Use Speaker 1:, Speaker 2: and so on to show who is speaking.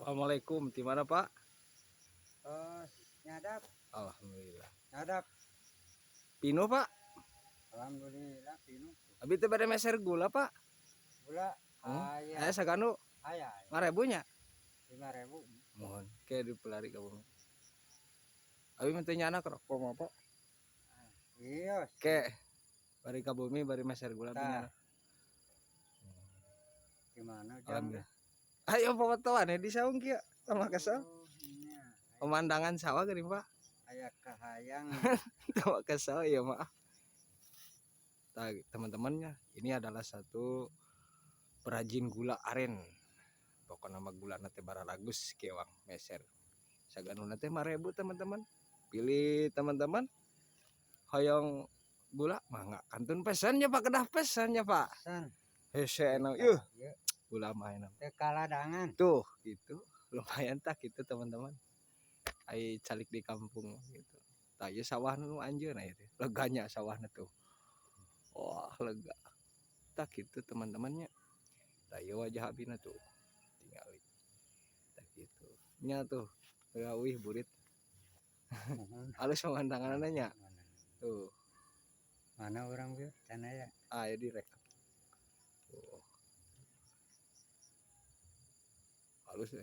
Speaker 1: Assalamualaikum, di mana Pak?
Speaker 2: Oh, nyadap,
Speaker 1: Alhamdulillah.
Speaker 2: nyadap.
Speaker 1: Pino Pak?
Speaker 2: Alhamdulillah, pinu.
Speaker 1: Abi teh bade meser gula Pak?
Speaker 2: Gula,
Speaker 1: Aya saganu
Speaker 2: ayah,
Speaker 1: ngarebunya?
Speaker 2: 5.000.
Speaker 1: Mohon, ke di pelari ka bumi. Abi mah teu nyana rokok mah Pak.
Speaker 2: Iya,
Speaker 1: Ke bari ka bumi bari meser gula abi nyana.
Speaker 2: gimana jamnya?
Speaker 1: Alhamdulillah. Ayo fotoan ya di saung kieu sama kesel.
Speaker 2: Oh, ini
Speaker 1: Pemandangan sawah geuning Pak.
Speaker 2: ayah kahayang.
Speaker 1: Sama kesel ya maaf. Teman-temannya, ini adalah satu perajin gula aren. Pokoknya nama gula nate baralagus kewang meser. Saganu nate 5.000 teman-teman. Pilih teman-teman. Hoyong gula mah enggak kantun pesannya Pak, kedah pesannya Pak.
Speaker 2: San,
Speaker 1: Hese enang gula mah enang.
Speaker 2: kekaladangan.
Speaker 1: Tuh, gitu. Lumayan tak gitu teman-teman. Ai calik di kampung gitu. Tah ieu sawah nu anjeun aya teh. Leganya sawahna tuh. Wah, lega. Tak gitu teman-temannya. Tah ieu wajah abina tuh. Tingali. Tak gitu. Nya tuh. Wih burit. Halus pemandanganna nya. Tuh.
Speaker 2: Mana orang bieu? Can aya.
Speaker 1: Aya direkam. Tuh. Halus